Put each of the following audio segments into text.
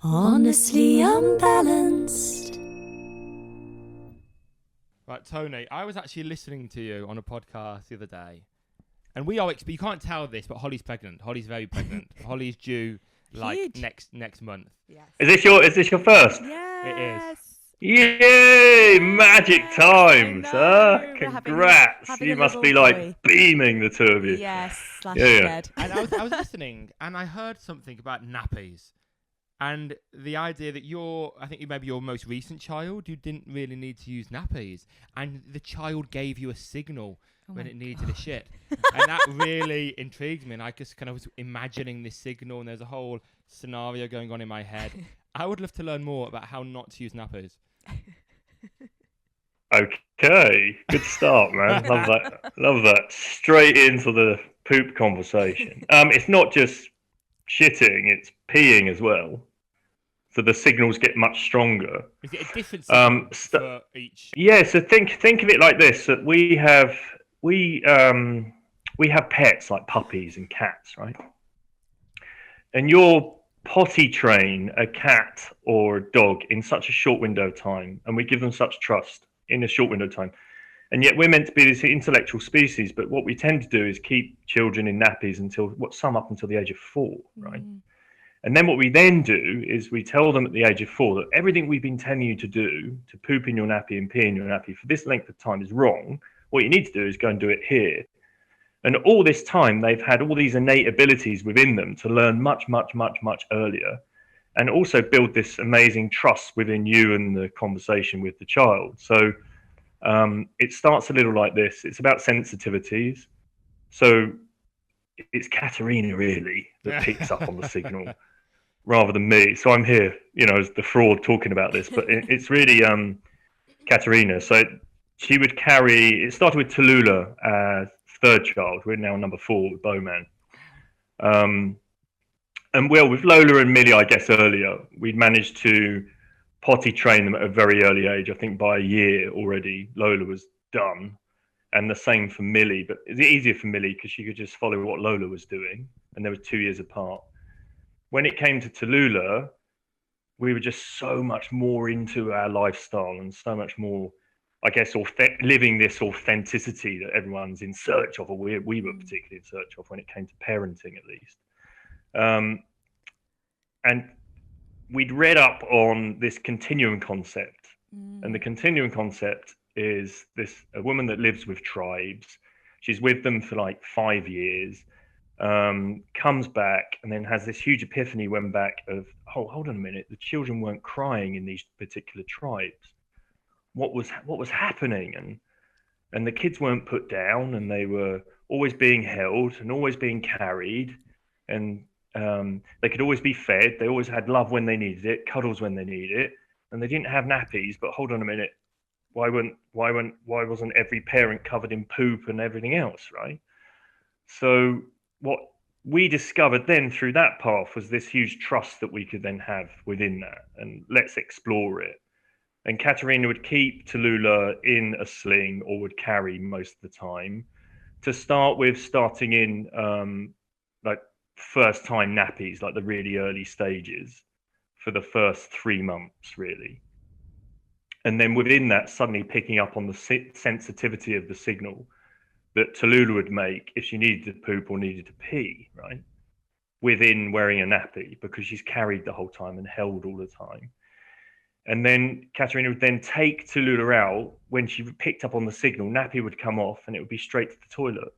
Honestly unbalanced. Right, Tony, I was actually listening to you on a podcast the other day, and we are. You can't tell this, but Holly's pregnant. Holly's very pregnant. Holly's due Huge. next month. Yes. Is this your first? It is. Yes. Yay! Magic Yes, time, I sir. know. We're Congrats. having You a must little be boy. like beaming, the two of you. Yes, slash Yeah. dead. And I was listening, and I heard something about nappies, and the idea that I think maybe your most recent child, you didn't really need to use nappies, and the child gave you a signal when my it needed a shit, and that really intrigued me. And I just kind of was imagining this signal, and there's a whole scenario going on in my head. I would love to learn more about how not to use nappies. Okay, good start, man. Love that. Straight into the poop conversation. It's not just shitting; it's peeing as well. So the signals get much stronger. Is it a different signal for each? Yeah. So think of it like this: that we have pets like puppies and cats, right? And you'll potty train a cat or a dog in such a short window of time, and we give them such trust in a short window of time. And yet we're meant to be this intellectual species, but what we tend to do is keep children in nappies some up until the age of 4, right? And then what we then do is we tell them at the age of 4 that everything we've been telling you to do, to poop in your nappy and pee in your nappy for this length of time, is wrong. What you need to do is go and do it here. And all this time, they've had all these innate abilities within them to learn much, much, much, much earlier, and also build this amazing trust within you and the conversation with the child. So it starts a little like this. It's about sensitivities. So it's Katerina really that picks up on the signal rather than me. So I'm here, as the fraud talking about this, but it's really Katerina. So she would carry, it started with Tallulah as third child. We're now number 4 with Bowman. And well, with Lola and Millie, I guess earlier, we'd managed to potty train them at a very early age. I think by a year already, Lola was done. And the same for Millie, but it's easier for Millie because she could just follow what Lola was doing. And they were 2 years apart. When it came to Tallulah, we were just so much more into our lifestyle and so much more, I guess, living this authenticity that everyone's in search of, or we were particularly in search of when it came to parenting, at least. And we'd read up on this continuum concept, and the continuum concept is a woman that lives with tribes. She's with them for like 5 years, comes back, and then has this huge epiphany when back of, oh, hold on a minute, the children weren't crying in these particular tribes. What was happening? And the kids weren't put down, and they were always being held and always being carried, and they could always be fed. They always had love when they needed it, cuddles when they needed it, and they didn't have nappies. But hold on a minute, why wasn't every parent covered in poop and everything else, right? So what we discovered then through that path was this huge trust that we could then have within that, and let's explore it. And Katerina would keep Tallulah in a sling or would carry most of the time, to start with, starting in like first time nappies, like the really early stages for the first 3 months, really. And then within that, suddenly picking up on the sensitivity of the signal that Tallulah would make if she needed to poop or needed to pee, right? Within wearing a nappy, because she's carried the whole time and held all the time. And then Katerina would then take Tallulah out. When she picked up on the signal, nappy would come off and it would be straight to the toilet.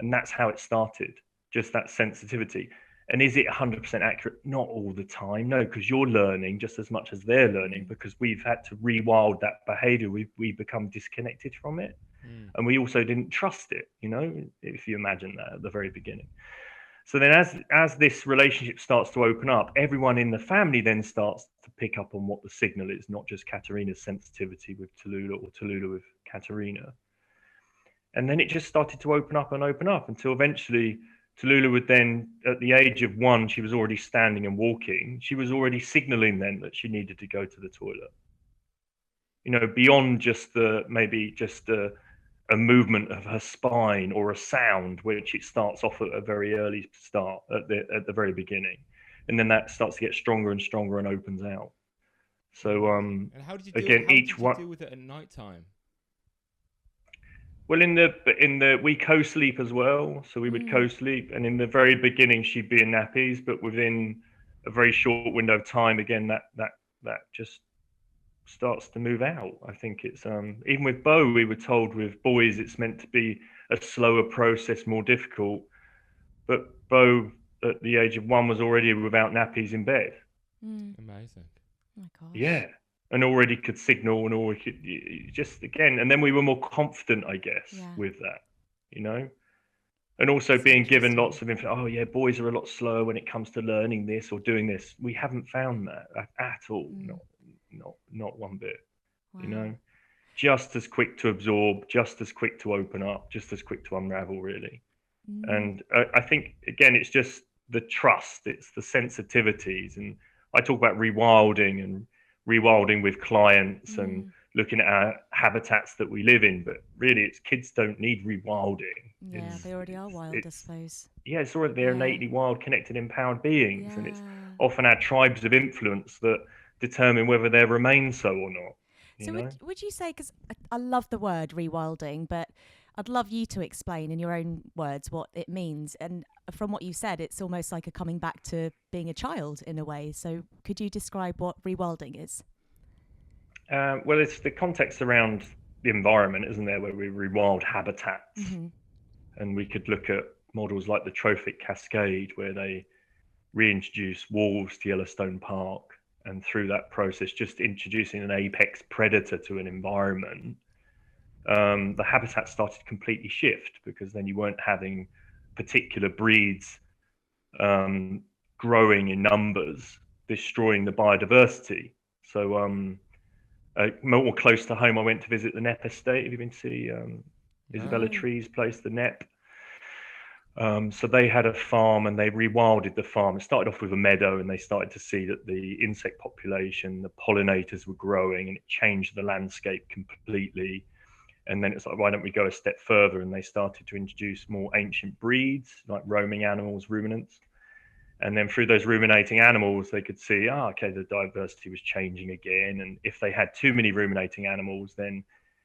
And that's how it started, just that sensitivity. And is it 100% accurate? Not all the time, no, because you're learning just as much as they're learning, because we've had to rewild that behavior. We've become disconnected from it. And we also didn't trust it, if you imagine that at the very beginning. So then as this relationship starts to open up, everyone in the family then starts to pick up on what the signal is, not just Katerina's sensitivity with Tallulah or Tallulah with Katerina. And then it just started to open up until eventually Tallulah would then, at the age of 1, she was already standing and walking. She was already signaling then that she needed to go to the toilet. Beyond just a movement of her spine or a sound, which it starts off at a very early start, at the very beginning. and then that starts to get stronger and stronger and opens out. So And how did you deal? again, How did you deal with it at night time? Well, in the we co-sleep as well, so we would co-sleep, and in the very beginning she'd be in nappies, but within a very short window of time, again that just starts to move out. I think it's even with Bo, we were told with boys it's meant to be a slower process, more difficult, but Bo at the age of 1 was already without nappies in bed. Amazing. Oh my gosh. Yeah. And already could signal, and already could just again, and then we were more confident, I guess, with that, you know, and also That's being given interesting. lots of info. Oh yeah, boys are a lot slower when it comes to learning this or doing this. We haven't found that at all. Not one bit. Wow. You know, just as quick to absorb, just as quick to open up, just as quick to unravel, really. And I think again, it's just the trust, it's the sensitivities, and I talk about rewilding and rewilding with clients and looking at our habitats that we live in, but really it's kids don't need rewilding. Yeah, they already are wild, I suppose. Yeah, it's already, they're innately wild, connected, empowered beings, and it's Yeah. often our tribes of influence that determine whether they remain so or not. So know? would you say, because I love the word rewilding, but I'd love you to explain in your own words what it means. And from what you said, it's almost like a coming back to being a child in a way. So could you describe what rewilding is? Well, it's the context around the environment, isn't there, where we rewild habitats. And we could look at models like the trophic cascade, where they reintroduce wolves to Yellowstone Park, and through that process, just introducing an apex predator to an environment, the habitat started to completely shift, because then you weren't having particular breeds growing in numbers, destroying the biodiversity. So more close to home, I went to visit the Knepp estate. Have you been to see Isabella Tree's place, the Knepp? So they had a farm, and they rewilded the farm. It started off with a meadow, and they started to see that the insect population, the pollinators were growing, and it changed the landscape completely. And then it's like, why don't we go a step further? And they started to introduce more ancient breeds, like roaming animals, ruminants. And then through those ruminating animals, they could see, okay, the diversity was changing again. And if they had too many ruminating animals, then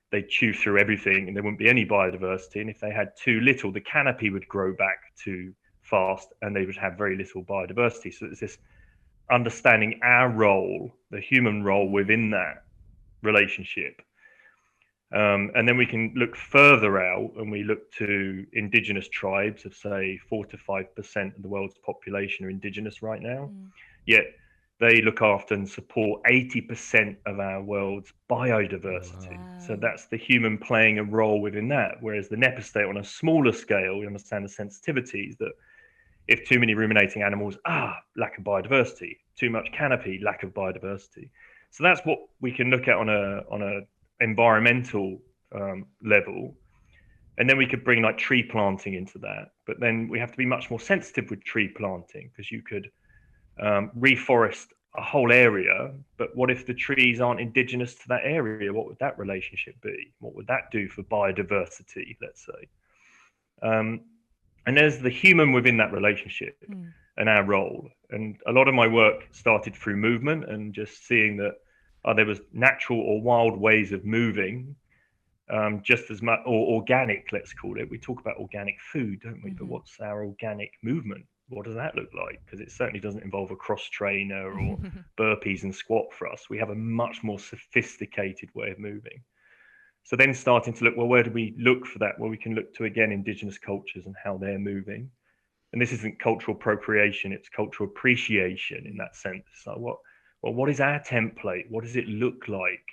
they'd chew through everything and there wouldn't be any biodiversity. And if they had too little, the canopy would grow back too fast and they would have very little biodiversity. So it's this understanding our role, the human role within that relationship. And then we can look further out, and we look to indigenous tribes of, say, 4 to 5% of the world's population are indigenous right now. Yet they look after and support 80% of our world's biodiversity. Wow. So that's the human playing a role within that. Whereas the Knepp estate, on a smaller scale, we understand the sensitivities that if too many ruminating animals, lack of biodiversity, too much canopy, lack of biodiversity. So that's what we can look at on a environmental level, and then we could bring like tree planting into that. But then we have to be much more sensitive with tree planting, because you could reforest a whole area, but what if the trees aren't indigenous to that area? What would that relationship be? What would that do for biodiversity, let's say? And there's the human within that relationship and our role. And a lot of my work started through movement and just seeing that there was natural or wild ways of moving, just as much, or organic, let's call it. We talk about organic food, don't we? But what's our organic movement? What does that look like? Because it certainly doesn't involve a cross trainer or burpees and squat for us. We have a much more sophisticated way of moving. So then starting to look, well, where do we look for that? Well, we can look to, again, indigenous cultures and how they're moving. And this isn't cultural appropriation, it's cultural appreciation in that sense. So what is our template? What does it look like?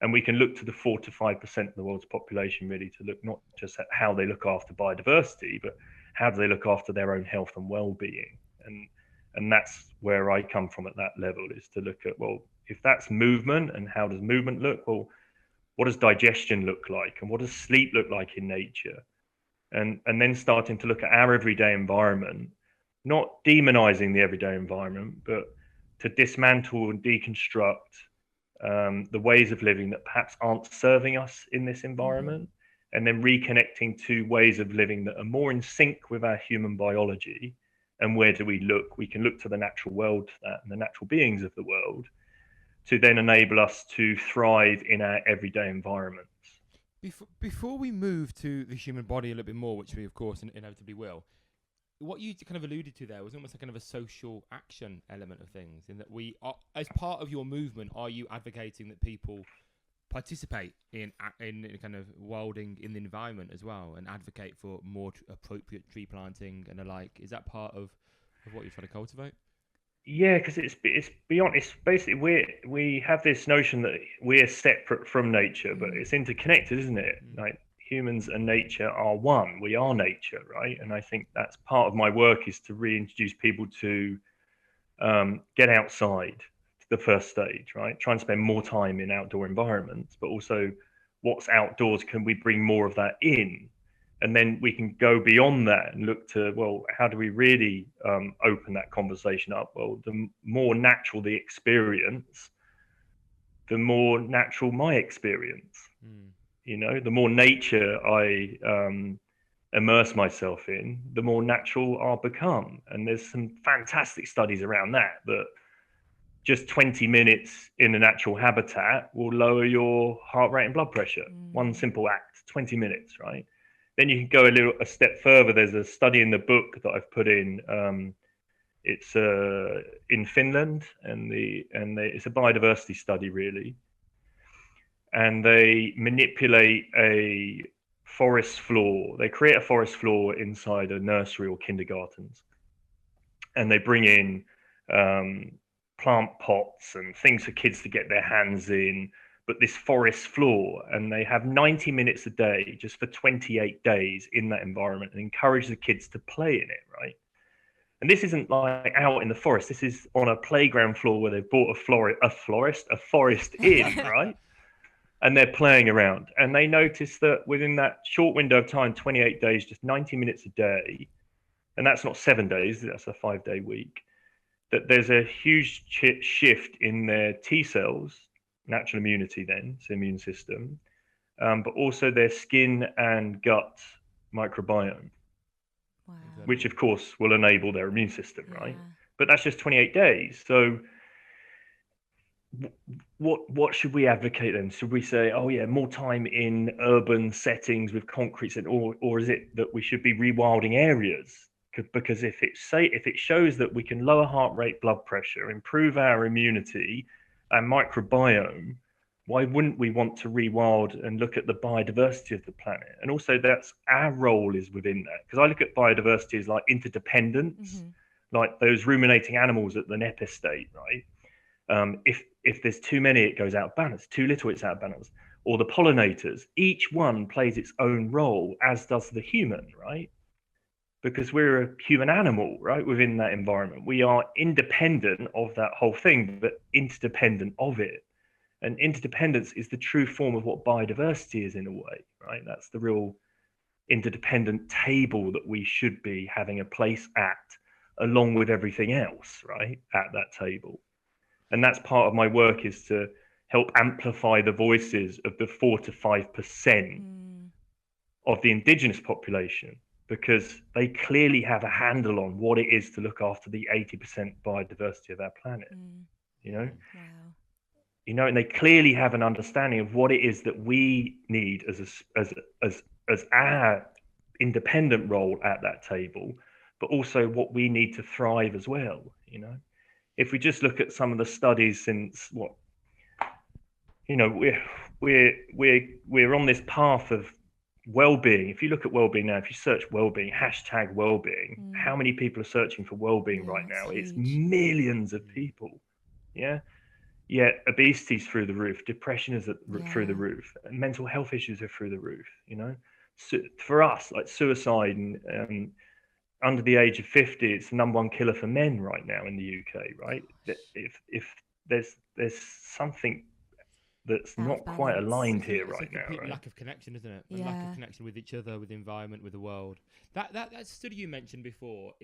And we can look to the 4 to 5% of the world's population, really, to look not just at how they look after biodiversity, but how do they look after their own health and well-being? And that's where I come from at that level, is to look at, well, if that's movement, and how does movement look? Well, what does digestion look like? And what does sleep look like in nature? And then starting to look at our everyday environment, not demonizing the everyday environment, but to dismantle and deconstruct the ways of living that perhaps aren't serving us in this environment, and then reconnecting to ways of living that are more in sync with our human biology And where do we look? We can look to the natural world and the natural beings of the world to then enable us to thrive in our everyday environments. Before we move to the human body a little bit more, which we of course inevitably will, what you kind of alluded to there was almost like kind of a social action element of things, in that we are, as part of your movement, are you advocating that people participate in kind of wilding in the environment as well, and advocate for more appropriate tree planting and the like? Is that part of what you're trying to cultivate? Yeah, because it's beyond. It's basically we have this notion that we're separate from nature, but it's interconnected, isn't it? Like humans and nature are one. We are nature, right? And I think that's part of my work, is to reintroduce people to get outside, the first stage, right? Try and spend more time in outdoor environments, but also what's outdoors, can we bring more of that in? And then we can go beyond that and look to, well, how do we really open that conversation up? Well, the more natural the experience, the more natural my experience. You know, the more nature I immerse myself in, the more natural I'll become. And there's some fantastic studies around that just 20 minutes in a natural habitat will lower your heart rate and blood pressure. One simple act, 20 minutes, right? Then you can go a step further. There's a study in the book that I've put in. It's in Finland, and it's a biodiversity study, really. And they manipulate a forest floor. They create a forest floor inside a nursery or kindergartens, and they bring in plant pots and things for kids to get their hands in, but this forest floor, and they have 90 minutes a day just for 28 days in that environment, and encourage the kids to play in it, right? And this isn't like out in the forest. This is on a playground floor where they've bought a forest in, right? And they're playing around, and they notice that within that short window of time, 28 days, just 90 minutes a day, and that's not 7 days, that's a 5-day week, that there's a huge shift in their T cells, natural immunity then, so immune system, but also their skin and gut microbiome, which of course will enable their immune system, right? But that's just 28 days. So what should we advocate then? Should we say, oh yeah, more time in urban settings with concrete, or is it that we should be rewilding areas? Because if it shows that we can lower heart rate, blood pressure, improve our immunity and microbiome, why wouldn't we want to rewild and look at the biodiversity of the planet? And also, that's our role is within that. Because I look at biodiversity as like interdependence, like those ruminating animals at the NEPA state, right? If there's too many, it goes out of balance. Too little, it's out of balance. Or the pollinators, each one plays its own role, as does the human, right? Because we're a human animal, right? Within that environment, we are independent of that whole thing, but interdependent of it. And interdependence is the true form of what biodiversity is, in a way, right? That's the real interdependent table that we should be having a place at, along with everything else, right? At that table. And that's part of my work, is to help amplify the voices of the 4 to 5% of the indigenous population, because they clearly have a handle on what it is to look after the 80% biodiversity of our planet, you know? Wow. You know, and they clearly have an understanding of what it is that we need as our independent role at that table, but also what we need to thrive as well, you know? If we just look at some of the studies since we're on this path of well-being. If you look at well-being now, if you search well-being, hashtag well-being, how many people are searching for well-being right now? It's millions of people. Yeah. Yet obesity's through the roof, depression is through the roof, and mental health issues are through the roof, you know? So for us, like suicide and under the age of 50, it's the number one killer for men right now in the UK, right? If there's something that's not quite aligned here right now. Right? Lack of connection, isn't it? Yeah. Lack of connection with each other, with the environment, with the world. That study you mentioned before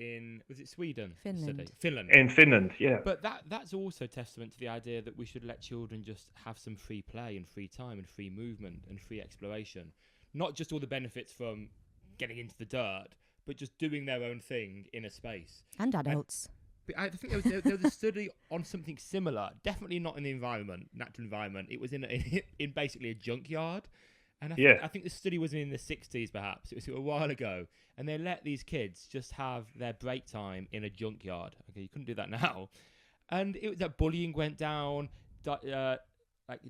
was it Sweden? Finland. In Finland, yeah. But that's also testament to the idea that we should let children just have some free play and free time and free movement and free exploration. Not just all the benefits from getting into the dirt, but just doing their own thing in a space. And adults. But I think there was a study on something similar, definitely not in the natural environment. It was in basically a junkyard. And I think the study was in the 60s, perhaps. It was a while ago. And they let these kids just have their break time in a junkyard. Okay, you couldn't do that now. And it was that bullying went down, like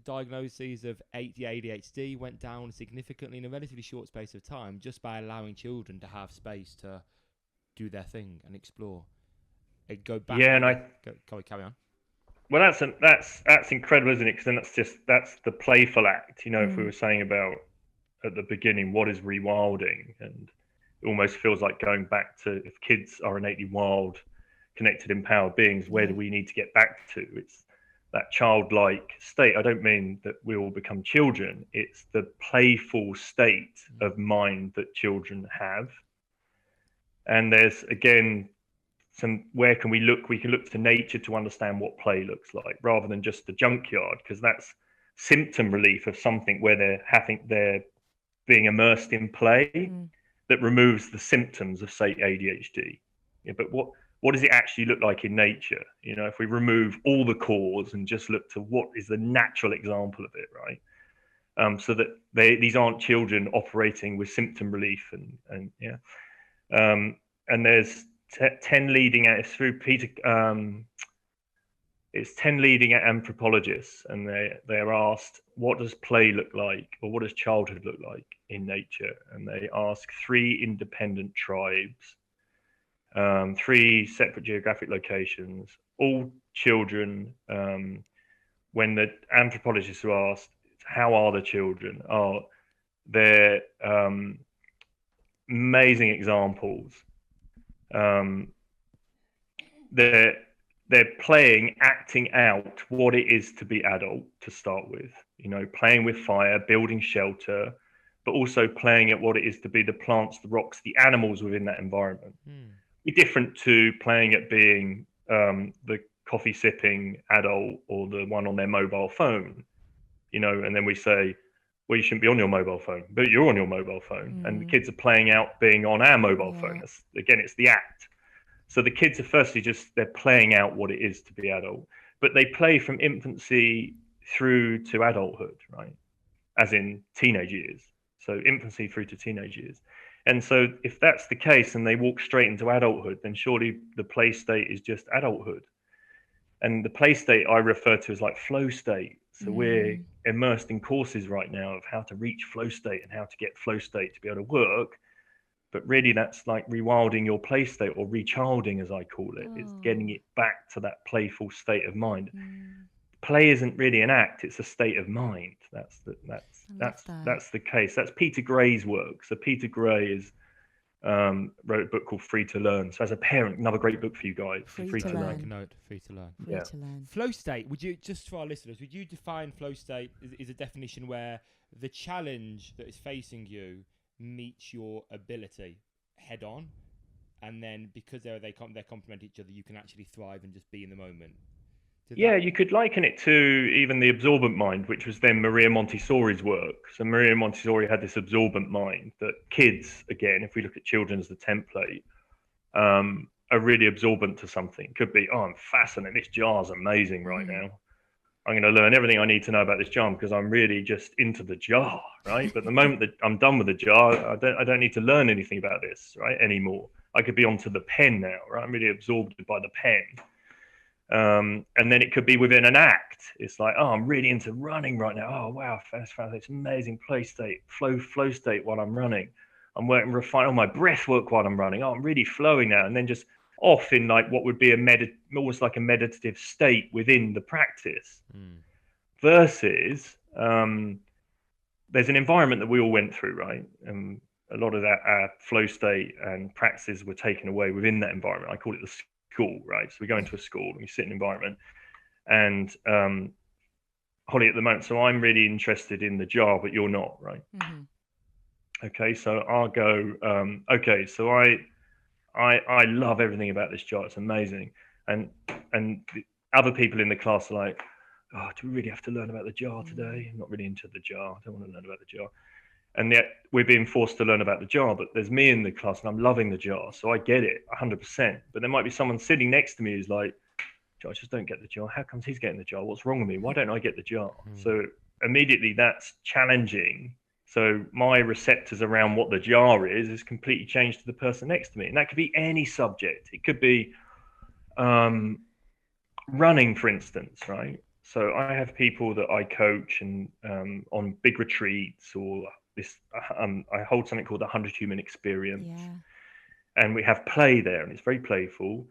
diagnoses of ADHD went down significantly in a relatively short space of time, just by allowing children to have space to do their thing and explore. And go back. Yeah, and carry on. Well, that's incredible, isn't it? Because then that's the playful act. You know, if we were saying about at the beginning, what is rewilding, and it almost feels like going back to, if kids are innately wild, connected, empowered beings, where do we need to get back to? It's that childlike state. I don't mean that we all become children. It's the playful state of mind that children have. And there's, again, where can we look? We can look to nature to understand what play looks like, rather than just the junkyard, because that's symptom relief of something where they're being immersed in play that removes the symptoms of, say, ADHD. Yeah, but what does it actually look like in nature? You know, if we remove all the cause and just look to what is the natural example of it, right? So that these aren't children operating with symptom relief and there's 10 leading out, it's through Peter, it's 10 leading anthropologists, and they're asked, what does play look like, or what does childhood look like in nature? And they ask 3 independent tribes, 3 separate geographic locations, all children. When the anthropologists are asked, how are the children? They're amazing examples. They're playing, acting out what it is to be adult to start with, you know, playing with fire, building shelter, but also playing at what it is to be the plants, the rocks, the animals within that environment. Be different to playing at being the coffee sipping adult or the one on their mobile phone, you know, and then we say, well, you shouldn't be on your mobile phone, but you're on your mobile phone. And the kids are playing out being on our mobile phone. Again, it's the act. So the kids are firstly they're playing out what it is to be adult, but they play from infancy through to adulthood, right? As in teenage years. So infancy through to teenage years. And so if that's the case and they walk straight into adulthood, then surely the play state is just adulthood. And the play state I refer to as like flow state. So we're immersed in courses right now of how to reach flow state and how to get flow state to be able to work. But really, that's like rewilding your play state, or rechilding, as I call it. It's getting it back to that playful state of mind. Play isn't really an act; it's a state of mind. That's the case. That's Peter Gray's work. So Peter Gray wrote a book called Free to Learn. So as a parent, another great book for you guys. Free to Learn. Free to learn. Free to learn. Flow state. Would you, just for our listeners, would you define flow state is a definition where the challenge that is facing you meets your ability head on, and then because they complement each other, you can actually thrive and just be in the moment? You could liken it to even the absorbent mind, which was then Maria Montessori's work. So Maria Montessori had this absorbent mind that kids, again, if we look at children as the template, are really absorbent to something. Could be, I'm fascinated, this jar's amazing right now. I'm going to learn everything I need to know about this jar because I'm really just into the jar, right? But the moment that I'm done with the jar, I don't need to learn anything about this, right, anymore. I could be onto the pen now, right? I'm really absorbed by the pen. And then it could be within an act. It's like, I'm really into running right now. Oh, wow, that's amazing play state, flow state while I'm running. I'm working refine my breath work while I'm running. I'm really flowing now. And then just off in like what would be almost like a meditative state within the practice. Versus there's an environment that we all went through, right? And a lot of that flow state and practices were taken away within that environment. I call it the school, right? So we go into a school and we sit in an environment, and Holly at the moment, so I'm really interested in the jar, but you're not, right? Okay, so I'll go, okay, so I love everything about this jar. It's amazing. And the other people in the class are like, do we really have to learn about the jar today? I'm not really into the jar. I don't want to learn about the jar. And yet we're being forced to learn about the jar, but there's me in the class and I'm loving the jar. So I get it 100%. But there might be someone sitting next to me who's like, I just don't get the jar. How comes he's getting the jar? What's wrong with me? Why don't I get the jar? So immediately that's challenging. So my receptors around what the jar is completely changed to the person next to me. And that could be any subject. It could be running, for instance, right? So I have people that I coach and on big retreats, or this, I hold something called the 100 Human Experience. Yeah. And we have play there, and it's very playful.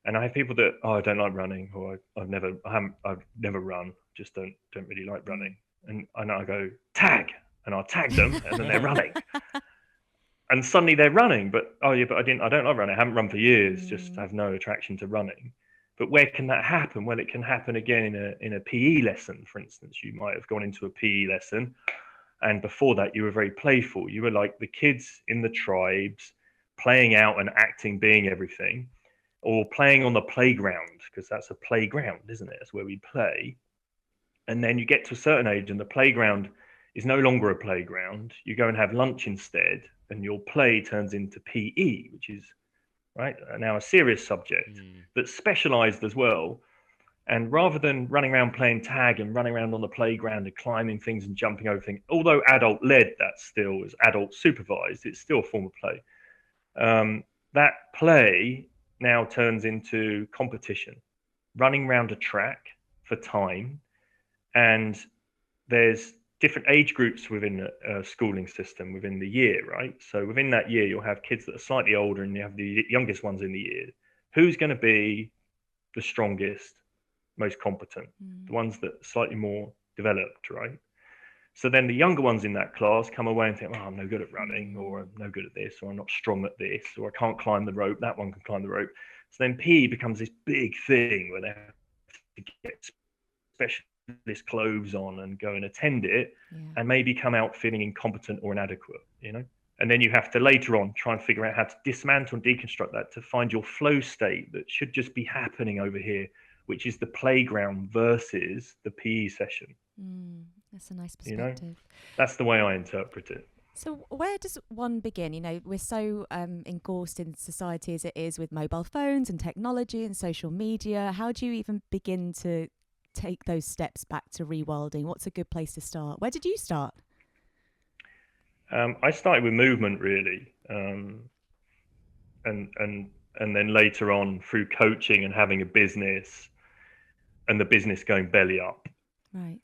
And I have people that, I don't like running, or I've never run, just don't really like running. And I go tag, and I'll tag them, and then they're running. And suddenly they're running, but I don't like running. I haven't run for years, just have no attraction to running. But where can that happen? Well, it can happen again in a PE lesson, for instance. You might have gone into a PE lesson, and before that, you were very playful. You were like the kids in the tribes, playing out and acting, being everything, or playing on the playground, because that's a playground, isn't it? That's where we play. And then you get to a certain age, and the playground is no longer a playground. You go and have lunch instead, and your play turns into PE, which is right now a serious subject that's specialized as well. And rather than running around playing tag and running around on the playground and climbing things and jumping over things, although adult led, that still is adult supervised, it's still a form of play. That play now turns into competition, running around a track for time. And there's different age groups within a schooling system within the year, right? So within that year, you'll have kids that are slightly older, and you have the youngest ones in the year. Who's going to be the strongest, most competent? The ones that are slightly more developed, right? So then the younger ones in that class come away and think, oh, I'm no good at running, or I'm no good at this, or I'm not strong at this, or I can't climb the rope. That one can climb the rope. So then PE becomes this big thing where they have to get specialist clothes on and go and attend it, and maybe come out feeling incompetent or inadequate, and then you have to later on try and figure out how to dismantle and deconstruct that to find your flow state that should just be happening over here, which is the playground versus the PE session. That's a nice perspective. That's the way I interpret it. So where does one begin? We're so engrossed in society as it is with mobile phones and technology and social media. How do you even begin to take those steps back to rewilding? What's a good place to start? Where did you start? I started with movement, really, and then later on through coaching and having a business, and the business going belly up. Right.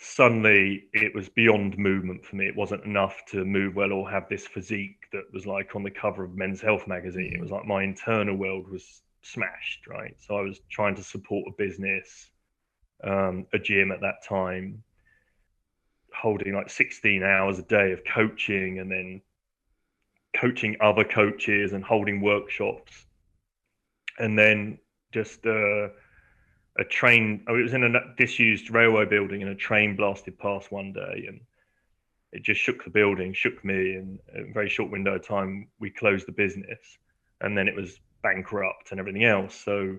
Suddenly, it was beyond movement for me. It wasn't enough to move well or have this physique that was like on the cover of Men's Health magazine. It was like my internal world was smashed, right? So I was trying to support a business, a gym at that time, holding like 16 hours a day of coaching, and then coaching other coaches and holding workshops. And then just a train, it was in a disused railway building, and a train blasted past one day, and it just shook the building, shook me, and in a very short window of time, we closed the business, and then it was bankrupt and everything else. So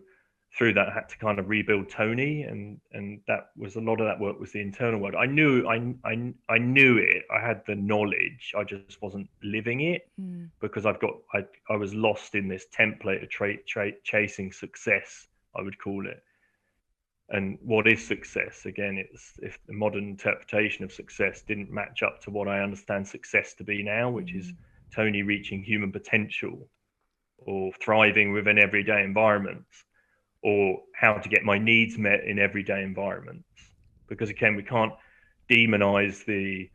through that, I had to kind of rebuild Tony, and that was a lot of that work was the internal work. I knew it. I had the knowledge. I just wasn't living it because I was lost in this template of chasing success, I would call it. And what is success? Again, it's if the modern interpretation of success didn't match up to what I understand success to be now, which is Tony reaching human potential, or thriving within everyday environments, or how to get my needs met in everyday environments. Because again, we can't demonize the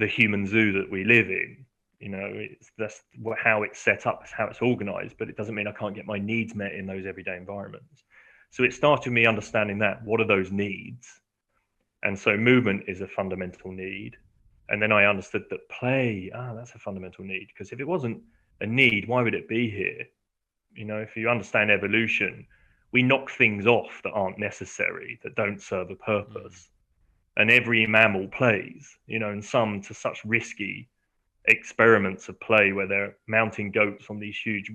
human zoo that we live in. That's how it's set up, it's how it's organized, but it doesn't mean I can't get my needs met in those everyday environments. So it started with me understanding that, what are those needs? And so movement is a fundamental need. And then I understood that play, that's a fundamental need. Because if it wasn't a need, why would it be here? If you understand evolution, we knock things off that aren't necessary, that don't serve a purpose. And every mammal plays, and some to such risky experiments of play where they're mounting goats on these huge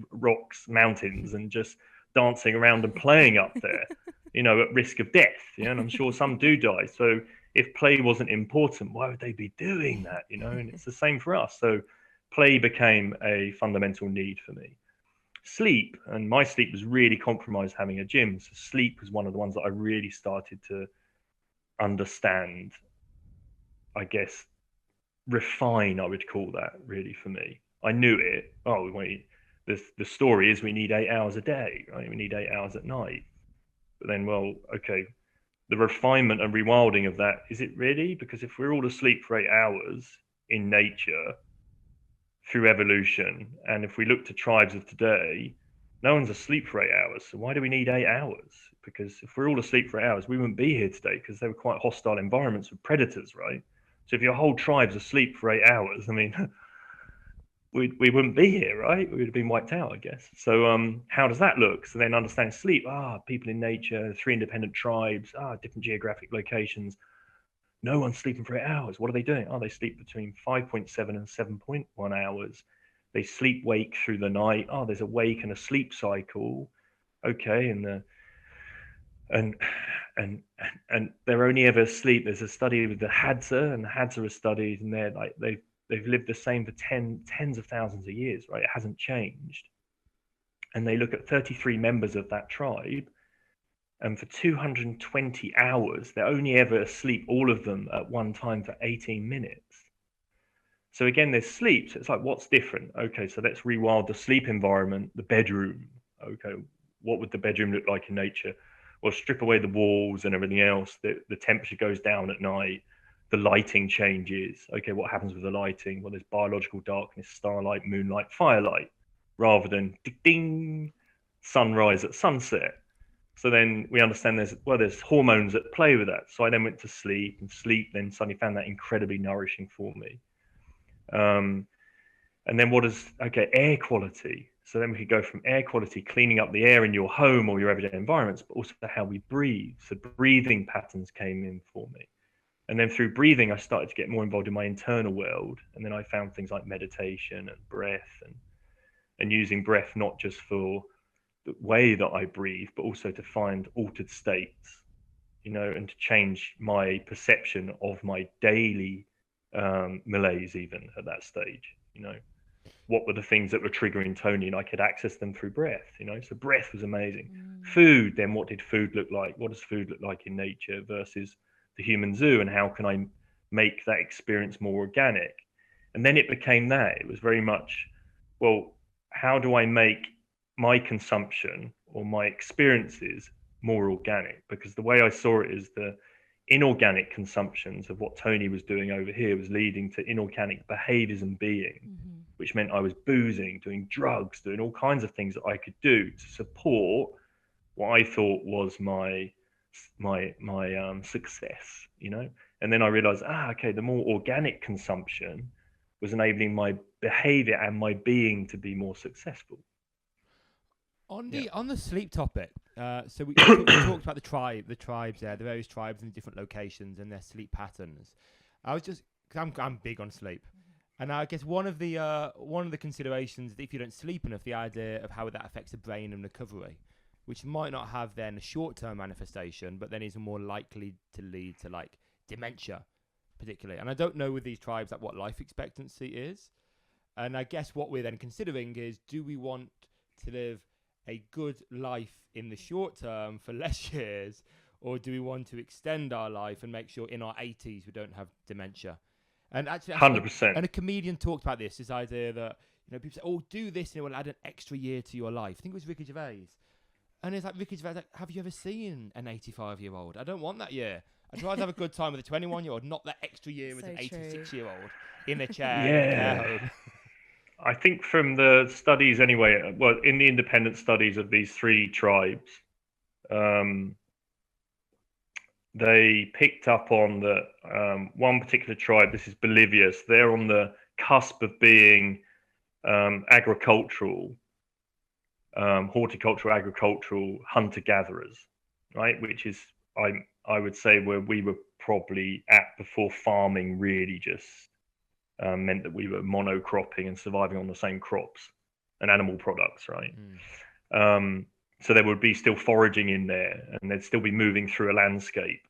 mountains and just dancing around and playing up there, at risk of death. And I'm sure some do die. So if play wasn't important, why would they be doing that? And it's the same for us. So play became a fundamental need for me. Sleep, and my sleep was really compromised having a gym. So sleep was one of the ones that I really started to understand, I guess, refine, I would call that, really, for me. I knew it. Oh, wait, the story is we need 8 hours a day, right? We need 8 hours at night. But then, well, okay, the refinement and rewilding of that, is it really? Because if we're all asleep for 8 hours in nature through evolution, and if we look to tribes of today, no one's asleep for 8 hours. So why do we need 8 hours? Because if we're all asleep for 8 hours, we wouldn't be here today, because they were quite hostile environments with predators, right? So if your whole tribe's asleep for 8 hours, I mean, we wouldn't be here, right? We would have been wiped out, I guess. So how does that look? So then understand sleep. People in nature, 3 independent tribes, different geographic locations. No one's sleeping for 8 hours. What are they doing? They sleep between 5.7 and 7.1 hours. They sleep wake through the night. There's a wake and a sleep cycle. Okay, and they're only ever asleep. There's a study with the Hadza, and the Hadza are studied, and they're like they've lived the same for tens of thousands of years, right? It hasn't changed. And they look at 33 members of that tribe, and for 220 hours, they're only ever asleep, all of them at one time, for 18 minutes. So again, there's sleep. So it's like, what's different? Okay, so let's rewild the sleep environment, the bedroom. Okay, what would the bedroom look like in nature? Well, strip away the walls and everything else. The temperature goes down at night. The lighting changes. Okay, what happens with the lighting? Well, there's biological darkness, starlight, moonlight, firelight, rather than ding, sunrise at sunset. So then we understand there's hormones at play with that. So I then went to sleep, and sleep then suddenly found that incredibly nourishing for me. And then air quality. So then we could go from air quality, cleaning up the air in your home or your everyday environments, but also how we breathe. So breathing patterns came in for me. And then through breathing, I started to get more involved in my internal world. And then I found things like meditation and breath, and using breath not just for the way that I breathe, but also to find altered states, and to change my perception of my daily malaise, even at that stage. What were the things that were triggering Tony, and I could access them through breath. So breath was amazing. Food, then what did food look like? What does food look like in nature versus the human zoo, and how can I make that experience more organic? And then it became that. It was very much, well, how do I make my consumption or my experiences more organic? Because the way I saw it is the inorganic consumptions of what Tony was doing over here was leading to inorganic behaviors and being, which meant I was boozing, doing drugs, doing all kinds of things that I could do to support what I thought was my success, And then I realized, okay, the more organic consumption was enabling my behavior and my being to be more successful. On the sleep topic, so we talked about the tribes there, the various tribes in different locations and their sleep patterns. I was just, cause I'm big on sleep, and I guess one of the considerations that if you don't sleep enough, the idea of how that affects the brain and recovery, which might not have then a short-term manifestation, but then is more likely to lead to like dementia, particularly. And I don't know with these tribes what life expectancy is, and I guess what we're then considering is, do we want to live a good life in the short term for less years, or do we want to extend our life and make sure in our 80s we don't have dementia? And actually, 100%. And a comedian talked about this idea that people say, "Oh, do this and it will add an extra year to your life." I think it was Ricky Gervais, and it's like Ricky Gervais, like, have you ever seen an 85-year-old? I don't want that year. I'd rather have a good time with a 21-year-old, not that extra year with an 86-year-old in a chair in a care home. I think from the studies anyway, well, in the independent studies of these 3 tribes, they picked up on that one particular tribe, this is Bolivia, so they're on the cusp of being agricultural, horticultural, agricultural hunter-gatherers, right? Which is, I would say, where we were probably at before farming really just meant that we were monocropping and surviving on the same crops and animal products, right? So there would be still foraging in there, and they'd still be moving through a landscape.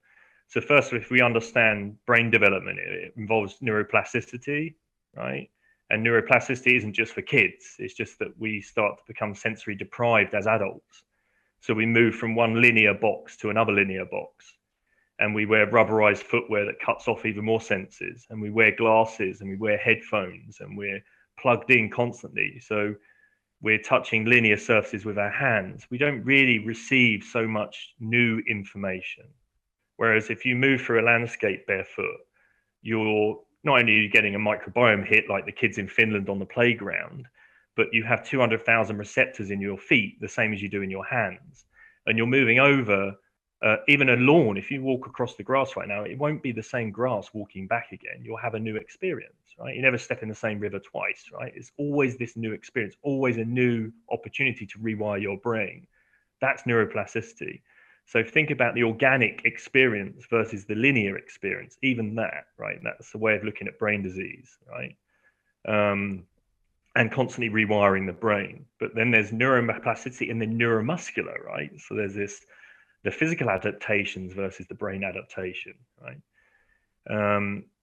So first, if we understand brain development, it involves neuroplasticity, right? And neuroplasticity isn't just for kids. It's just that we start to become sensory deprived as adults. So we move from one linear box to another linear box. And we wear rubberized footwear that cuts off even more senses. And we wear glasses, and we wear headphones, and we're plugged in constantly. So we're touching linear surfaces with our hands. We don't really receive so much new information. Whereas if you move through a landscape barefoot, you're not only getting a microbiome hit like the kids in Finland on the playground, but you have 200,000 receptors in your feet, the same as you do in your hands. And you're moving over even a lawn. If you walk across the grass right now, it won't be the same grass walking back again. You'll have a new experience, right? You never step in the same river twice, right? It's always this new experience, always a new opportunity to rewire your brain. That's neuroplasticity. So think about the organic experience versus the linear experience, even that, right? That's a way of looking at brain disease, right? And constantly rewiring the brain. But then there's neuroplasticity and then neuromuscular, right? So there's the physical adaptations versus the brain adaptation, right?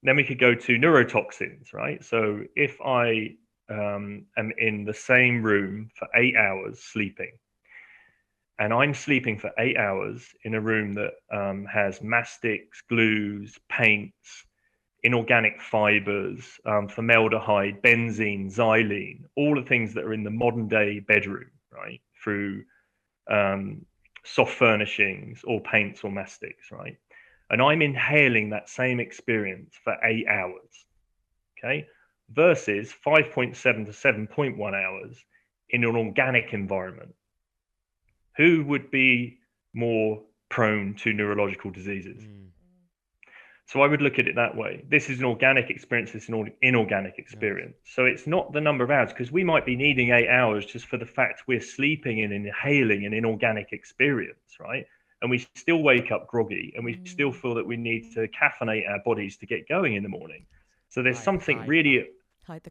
Then we could go to neurotoxins, right? So if I am in the same room for 8 hours sleeping, and I'm sleeping for 8 hours in a room that has mastics, glues, paints, inorganic fibers, formaldehyde, benzene, xylene, all the things that are in the modern day bedroom, right? Through soft furnishings or paints or mastics, right? And I'm inhaling that same experience for 8 hours, okay? Versus 5.7 to 7.1 hours in an organic environment. Who would be more prone to neurological diseases? So I would look at it that way. This is an organic experience, it's an inorganic experience. So it's not the number of hours, because we might be needing 8 hours just for the fact we're sleeping and inhaling an inorganic experience, right? And we still wake up groggy, and we still feel that we need to caffeinate our bodies to get going in the morning. So there's something really...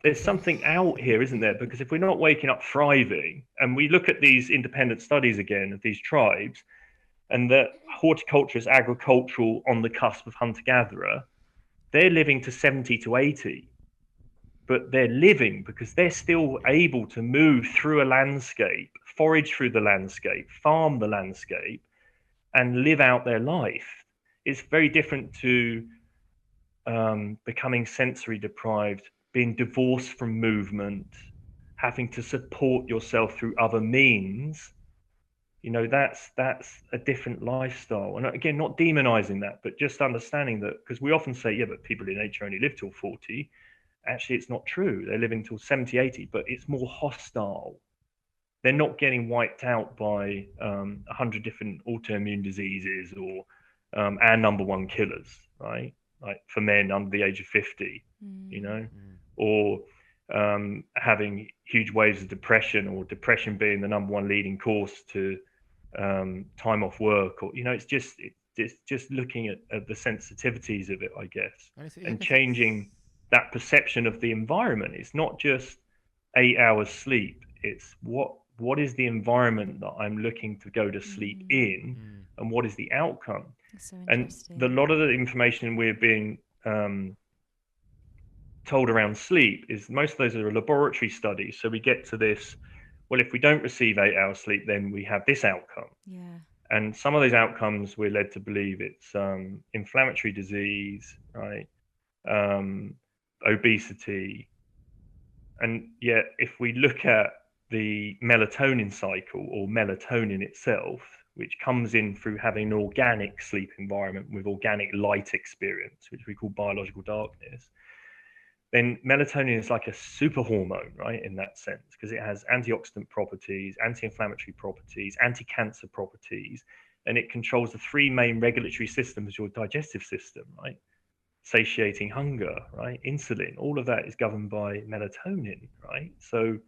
There's something out here, isn't there? Because if we're not waking up thriving, and we look at these independent studies again of these tribes, and that horticulture is agricultural on the cusp of hunter-gatherer, they're living to 70 to 80. But they're living because they're still able to move through a landscape, forage through the landscape, farm the landscape, and live out their life. It's very different to becoming sensory deprived, being divorced from movement, having to support yourself through other means. You know, that's a different lifestyle. And again, not demonizing that, but just understanding that, because we often say, yeah, but people in nature only live till 40. Actually, it's not true. They're living till 70, 80, but it's more hostile. They're not getting wiped out by 100 different autoimmune diseases or our number one killers, right? Like for men under the age of 50, you know, or having huge waves of depression, or depression being the number one leading cause to time off work, or, you know, it's just looking at the sensitivities of it, I guess, and changing that perception of the environment. It's not just 8 hours sleep. It's what is the environment that I'm looking to go to sleep in, and what is the outcome? So and a lot of the information we're being told around sleep is most of those are laboratory studies. So we get to this, well, if we don't receive 8 hours sleep, then we have this outcome. Yeah. And some of those outcomes we're led to believe it's inflammatory disease, right? Obesity. And yet, if we look at the melatonin cycle, or melatonin itself, which comes in through having an organic sleep environment with organic light experience, which we call biological darkness, then melatonin is like a super hormone, right, in that sense, because it has antioxidant properties, anti-inflammatory properties, anti-cancer properties, and it controls the three main regulatory systems, your digestive system, right? Satiating hunger, right? Insulin, all of that is governed by melatonin, right? So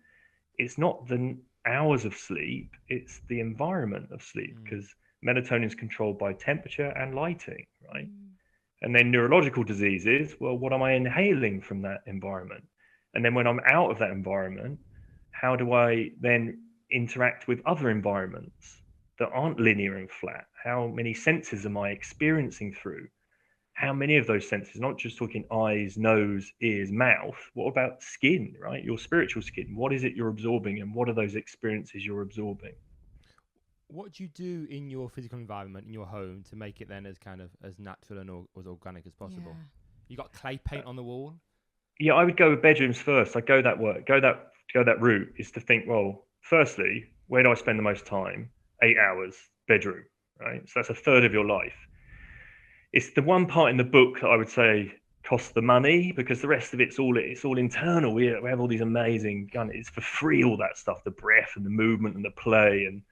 it's not the hours of sleep, it's the environment of sleep, because melatonin is controlled by temperature and lighting, right? And then neurological diseases, well, what am I inhaling from that environment? And then when I'm out of that environment, how do I then interact with other environments that aren't linear and flat? How many senses am I experiencing through? How many of those senses, not just talking eyes, nose, ears, mouth, what about skin, right? Your spiritual skin. What is it you're absorbing, and what are those experiences you're absorbing? What do you do in your physical environment, in your home, to make it then as kind of as natural and as organic as possible? Yeah. You got clay paint on the wall? Yeah, I would go with bedrooms first. I go that route is to think, well, firstly, where do I spend the most time? 8 hours, bedroom, right? So that's a third of your life. It's the one part in the book that I would say costs the money, because the rest of it's all internal. We have all these amazing, it's for free, all that stuff, the breath and the movement and the play and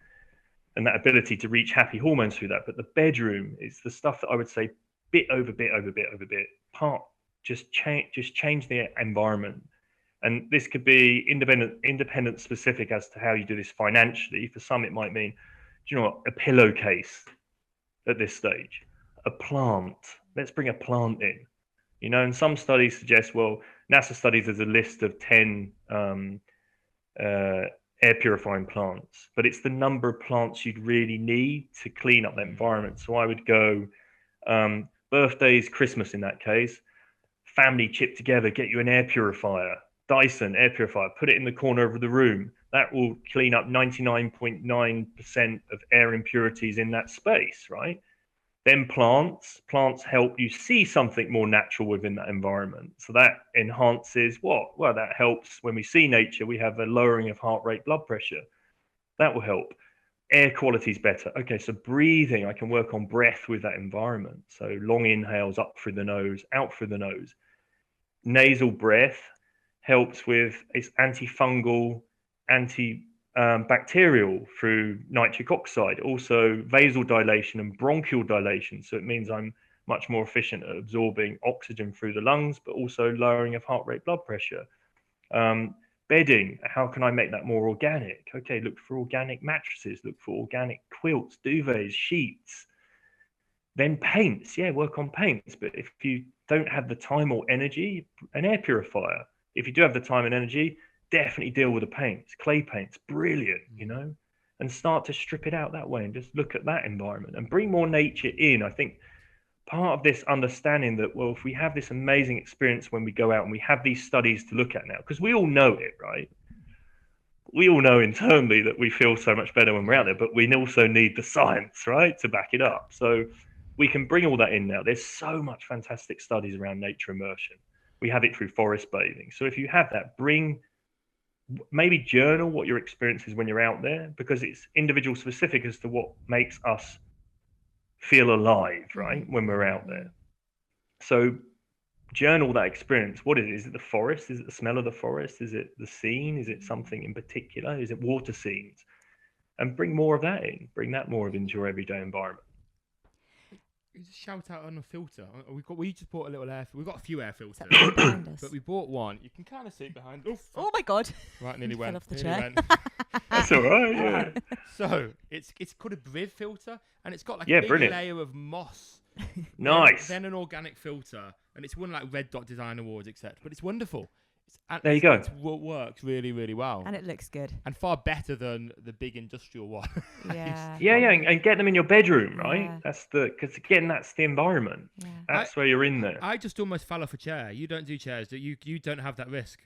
that ability to reach happy hormones through that. But the bedroom is the stuff that I would say bit over bit over bit over bit, just change the environment. And this could be independent specific as to how you do this financially. For some, it might mean, do you know what, a pillowcase at this stage, a plant. Let's bring a plant in. And some studies suggest, well, NASA studies there's a list of 10 air purifying plants, but it's the number of plants you'd really need to clean up that environment. So I would go birthdays, Christmas in that case, family chip together, get you an air purifier, Dyson air purifier, put it in the corner of the room. That will clean up 99.9% of air impurities in that space, right? Then plants help you see something more natural within that environment. So that enhances what? Well, that helps when we see nature, we have a lowering of heart rate, blood pressure. That will help. Air quality is better. Okay, so breathing, I can work on breath with that environment. So long inhales up through the nose, out through the nose. Nasal breath helps with its antifungal, bacterial through nitric oxide, also vasodilation and bronchial dilation. So it means I'm much more efficient at absorbing oxygen through the lungs, but also lowering of heart rate, blood pressure. Bedding, how can I make that more organic? Okay, look for organic mattresses, look for organic quilts, duvets, sheets. Then paints, work on paints. But if you don't have the time or energy, an air purifier. If you do have the time and energy, definitely deal with the paints. Clay paints, brilliant, and start to strip it out that way and just look at that environment and bring more nature in. I think part of this understanding that, well, if we have this amazing experience when we go out and we have these studies to look at now, because we all know it, right? We all know internally that we feel so much better when we're out there, but we also need the science, right, to back it up. So we can bring all that in now. There's so much fantastic studies around nature immersion. We have it through forest bathing. So if you have that, maybe journal what your experience is when you're out there, because it's individual specific as to what makes us feel alive, right, when we're out there. So journal that experience. What is it? Is it the forest? Is it the smell of the forest? Is it the scene? Is it something in particular? Is it water scenes? And bring more of that in. Bring that more into your everyday environment. Just shout out on a filter. We just bought a little we've got a few air filters, behind us? but we bought one. You can kind of see it behind. Oh my god! Right, nearly Fell went off the chair. That's all right. Yeah. So it's called a Briv filter, and it's got like Yeah, a big brilliant. layer of moss. Nice. Then an organic filter, and it's won like Red Dot Design Awards, etc. But it's wonderful. There you go. It works really, really well. And it looks good. And far better than the big industrial one. Yeah. Yeah, and get them in your bedroom, right? Yeah. Because again, that's the environment. Yeah. That's where you're in there. I just almost fell off a chair. You don't do chairs, do you? You don't have that risk.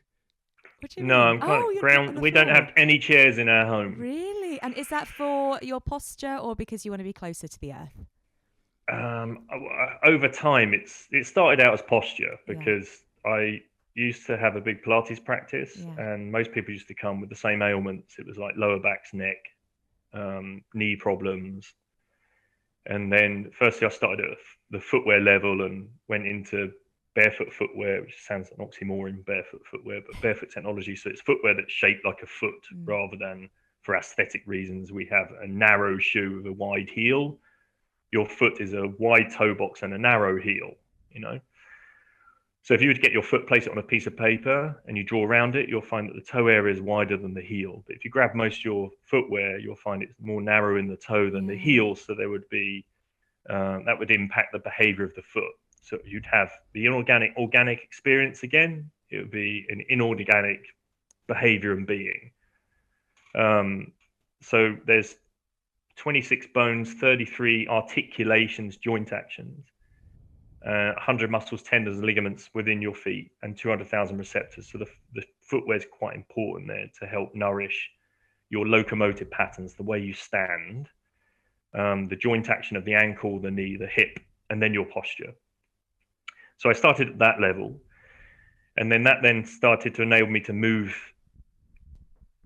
What do you No, mean? I'm kind of you're ground. on the We don't floor. have any chairs in our home. Really? And is that for your posture or because you want to be closer to the earth? Over time, it started out as posture because I used to have a big Pilates practice, and most people used to come with the same ailments. It was like lower backs, neck, knee problems. And then firstly, I started at the footwear level and went into barefoot footwear, which sounds like an oxymoron, barefoot footwear, but barefoot technology. So it's footwear that's shaped like a foot rather than, for aesthetic reasons, we have a narrow shoe with a wide heel. Your foot is a wide toe box and a narrow heel, So if you were to get your foot, place it on a piece of paper and you draw around it, you'll find that the toe area is wider than the heel. But if you grab most of your footwear, you'll find it's more narrow in the toe than the heel. So there would be, that would impact the behavior of the foot. So you'd have the organic experience again. It would be an inorganic behavior and being. So there's 26 bones, 33 articulations, joint actions, 100 muscles, tendons, and ligaments within your feet, and 200,000 receptors. So the footwear is quite important there to help nourish your locomotive patterns, the way you stand, the joint action of the ankle, the knee, the hip, and then your posture. So I started at that level, and then that then started to enable me to move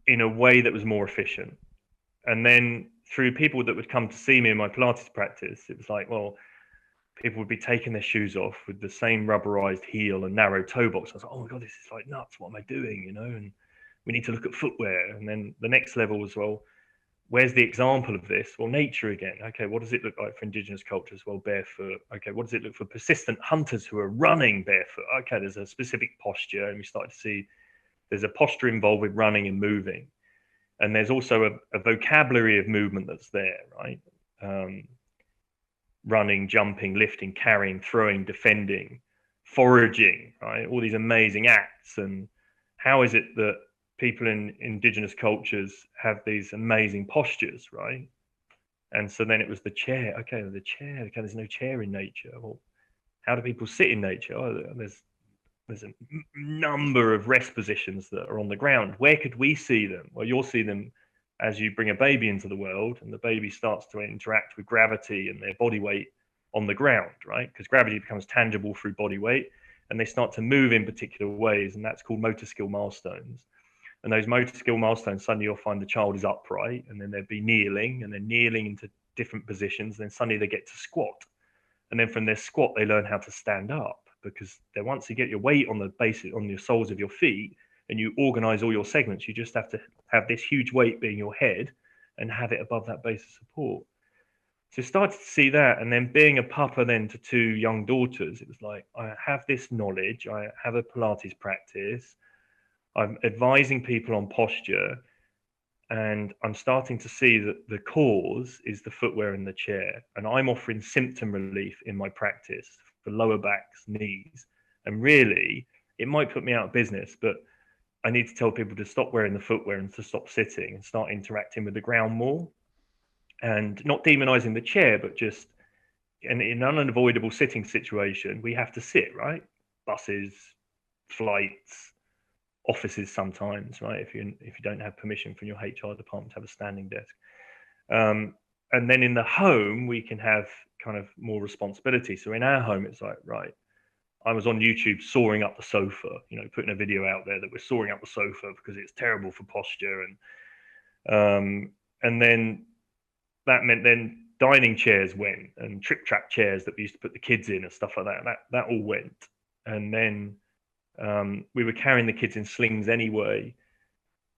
in a way that was more efficient. And then through people that would come to see me in my Pilates practice, it was like, well, people would be taking their shoes off with the same rubberized heel and narrow toe box. I was like, oh my God, this is like nuts. What am I doing? You know, and we need to look at footwear. And then the next level was, well, where's the example of this? Well, nature again. Okay, what does it look like for indigenous cultures? Well, barefoot. Okay, what does it look for persistent hunters who are running barefoot? Okay, there's a specific posture, and we started to see there's a posture involved with running and moving. And there's also a vocabulary of movement that's there, right? Running, jumping, lifting, carrying, throwing, defending, foraging, right? All these amazing acts. And how is it that people in indigenous cultures have these amazing postures, right? And so then it was the chair. Okay, the chair. Okay, there's no chair in nature. Well, how do people sit in nature? Oh, there's a number of rest positions that are on the ground. Where could we see them? Well, you'll see them as you bring a baby into the world, and the baby starts to interact with gravity and their body weight on the ground, right? Because gravity becomes tangible through body weight, and they start to move in particular ways, and that's called motor skill milestones. And those motor skill milestones, suddenly you'll find the child is upright, and then they'll be kneeling, and then kneeling into different positions, and then suddenly they get to squat. And then from their squat, they learn how to stand up, because then once you get your weight on the basic, on your soles of your feet, and you organize all your segments, you just have to have this huge weight being your head and have it above that base of support. So started to see that, and then being a papa then to two young daughters, it was like, I have this knowledge, I have a Pilates practice, I'm advising people on posture, and I'm starting to see that the cause is the footwear in the chair. And I'm offering symptom relief in my practice for lower backs, knees. And really, it might put me out of business, but I need to tell people to stop wearing the footwear and to stop sitting and start interacting with the ground more. And not demonizing the chair, but just in an unavoidable sitting situation, we have to sit, right? Buses, flights, offices sometimes, right? If you don't have permission from your HR department to have a standing desk. And then in the home, we can have kind of more responsibility. So in our home, it's like, right, I was on YouTube soaring up the sofa, you know, putting a video out there that we're soaring up the sofa because it's terrible for posture. And then that meant then dining chairs went, and trip trap chairs that we used to put the kids in and stuff like that. That all went. And then we were carrying the kids in slings anyway.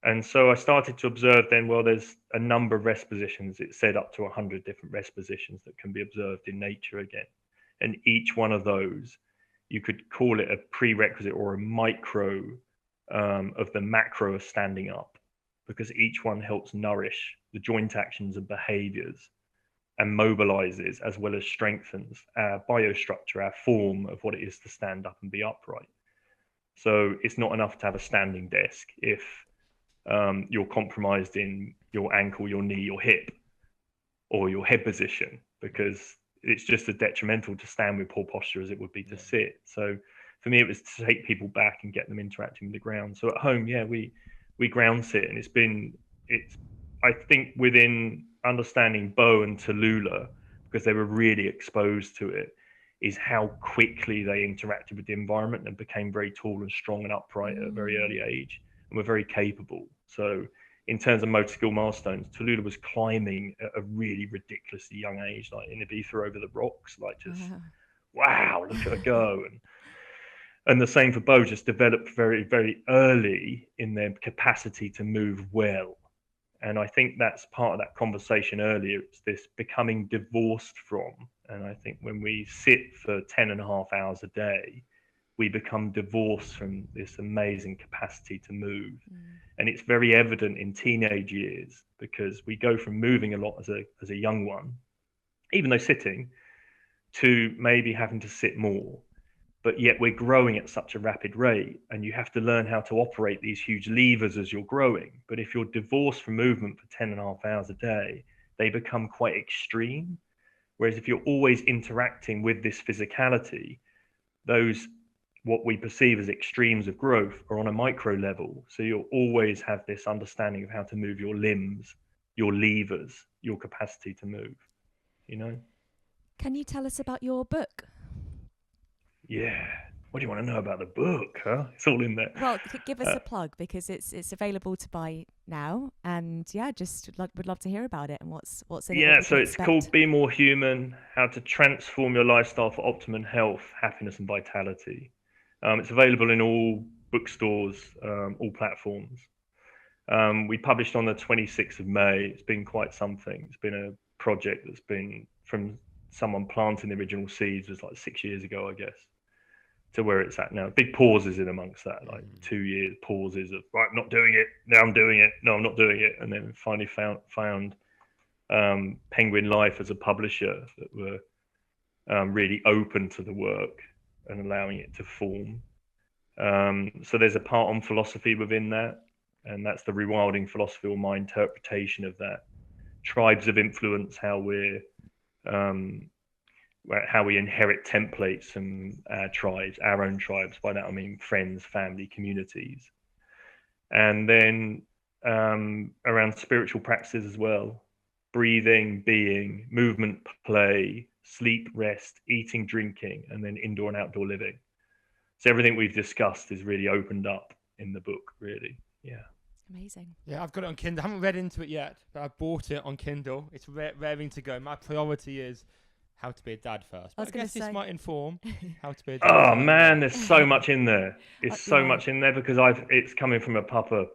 And so I started to observe then, well, there's a number of rest positions. It said up to 100 different rest positions that can be observed in nature again. And each one of those, you could call it a prerequisite or a micro of the macro of standing up, because each one helps nourish the joint actions and behaviors and mobilizes as well as strengthens our biostructure, our form of what it is to stand up and be upright. So it's not enough to have a standing desk if you're compromised in your ankle, your knee, your hip, or your head position, because it's just as detrimental to stand with poor posture as it would be to sit. So for me, it was to take people back and get them interacting with the ground. So at home, we ground sit, and it's I think within understanding Bo and Tallulah, because they were really exposed to it, is how quickly they interacted with the environment and became very tall and strong and upright at a very early age, and were very capable. So in terms of motor skill milestones, Tallulah was climbing at a really ridiculously young age, like in Ibiza over the rocks, like just, wow, look at her go. And the same for Bo, just developed very, very early in their capacity to move well. And I think that's part of that conversation earlier. It's this becoming divorced from. And I think when we sit for 10.5 hours a day, we become divorced from this amazing capacity to move. And it's very evident in teenage years, because we go from moving a lot as a young one, even though sitting, to maybe having to sit more. but yet we're growing at such a rapid rate, and you have to learn how to operate these huge levers as you're growing. But if you're divorced from movement for 10.5 hours a day, they become quite extreme. Whereas if you're always interacting with this physicality, those what we perceive as extremes of growth are on a micro level. So you'll always have this understanding of how to move your limbs, your levers, your capacity to move, you know? Can you tell us about your book? Yeah. What do you want to know about the book, huh? It's all in there. Well, give us a plug, because it's available to buy now, and yeah, just would love to hear about it and what's in it. Yeah, so it's called Be More Human: How to Transform Your Lifestyle for Optimum Health, Happiness and Vitality. It's available in all bookstores, all platforms. We published on the 26th of May. It's been quite something. It's been a project that's been from someone planting the original seeds, was like 6 years ago, I guess, to where it's at now. Big pauses in amongst that, like 2 years pauses of, right, I'm not doing it, now I'm doing it, no, I'm not doing it. And then finally found Penguin Life as a publisher that were really open to the work and allowing it to form. So there's a part on philosophy within that, and that's the rewilding philosophy, or my interpretation of that. Tribes of influence, how we inherit templates from our tribes, our own tribes. By that I mean friends, family, communities. And then around spiritual practices as well: breathing, being, movement, play, sleep, rest, eating, drinking, and then indoor and outdoor living. So everything we've discussed is really opened up in the book, really. Yeah. Amazing. Yeah, I've got it on Kindle. I haven't read into it yet, but I bought it on Kindle. It's raring to go. My priority is how to be a dad first. But I guess this might inform how to be a dad. Oh man, there's so much in there. It's so much in there because it's coming from a papa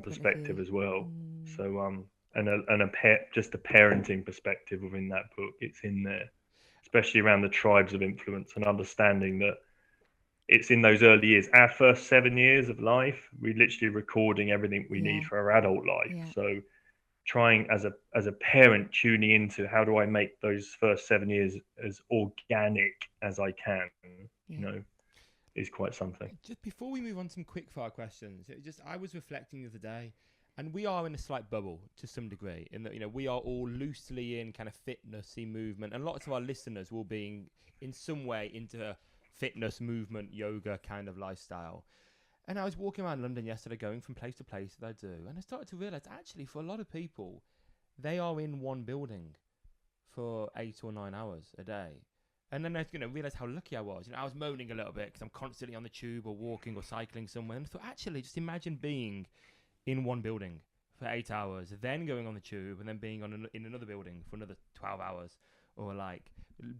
perspective as well. So and just a parenting perspective within that book. It's in there, especially around the tribes of influence and understanding that it's in those early years. Our first 7 years of life, we're literally recording everything we need for our adult life. Yeah. So trying as a parent, tuning into how do I make those first 7 years as organic as I can, you know, is quite something. Just before we move on to some quick fire questions, I was reflecting the other day, and we are in a slight bubble to some degree, in that, you know, we are all loosely in kind of fitnessy movement, and lots of our listeners will be in some way into fitness, movement, yoga kind of lifestyle. And I was walking around London yesterday, going from place to place that I do, and I started to realise, actually, for a lot of people, they are in one building for 8 or 9 hours a day. And then I realised how lucky I was. You know, I was moaning a little bit because I'm constantly on the tube or walking or cycling somewhere, and I thought, actually, just imagine being in one building for 8 hours, then going on the tube, and then being in another building for another 12 hours, or like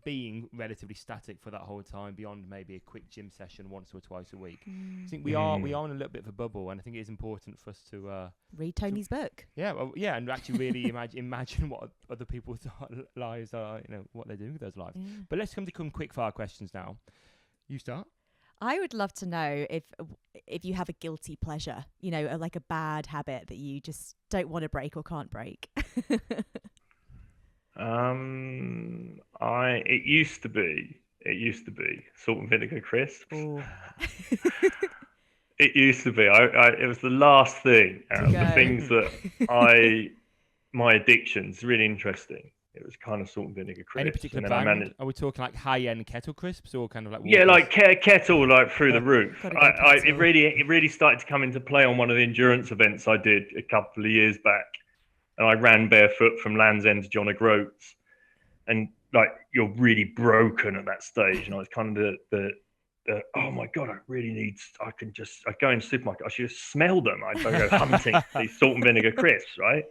being relatively static for that whole time, beyond maybe a quick gym session once or twice a week. I think we are in a little bit of a bubble, and I think it is important for us to read Tony's book. Yeah, well, yeah, and actually really imagine what other people's lives are, you know, what they're doing with those lives. But let's come to some quick fire questions now. You start. I would love to know if you have a guilty pleasure, you know, like a bad habit that you just don't want to break or can't break. It used to be salt and vinegar crisps. It used to be. It was the last thing out of the things that my addiction's really interesting. It was kind of salt and vinegar crisps. Any particular brand? Are we talking like high-end kettle crisps, or kind of like Walkers? Yeah, like kettle, like through the roof. It really started to come into play on one of the endurance events I did a couple of years back, and I ran barefoot from Land's End to John O'Groats, and like you're really broken at that stage, and I was kind of the oh my god, I go in the supermarket, I should just smell them. I'd go hunting these salt and vinegar crisps, right?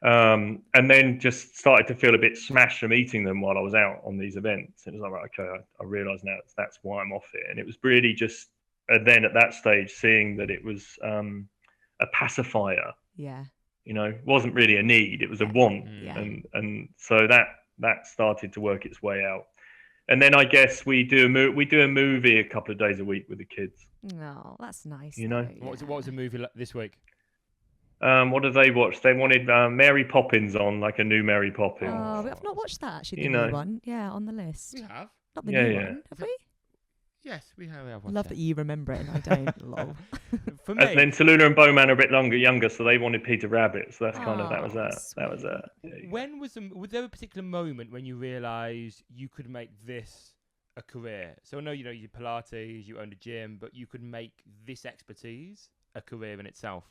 And then just started to feel a bit smashed from eating them while I was out on these events. It was like, right, okay, I realise now that's why I'm off it. And it was really just then at that stage seeing that it was a pacifier. Yeah. You know, it wasn't really a need, it was a want. Yeah. And so that started to work its way out. And then I guess we do a movie a couple of days a week with the kids. No, that's nice. You know, what was the movie this week? What did they watch? They wanted Mary Poppins on, like a new Mary Poppins. Oh, I've not watched that actually. The new one, yeah, on the list. We have. Not the new one, have we? Yes, we have I watched love that you remember it and I don't. Lol. For me, And then Tallulah and Bowman are a bit younger, so they wanted Peter Rabbit. So that's kind of that was Oh, that. That was that. sweet. There you go. when was there a particular moment when you realised you could make this a career? So I know, you know, you Pilates, you owned a gym, but you could make this expertise a career in itself.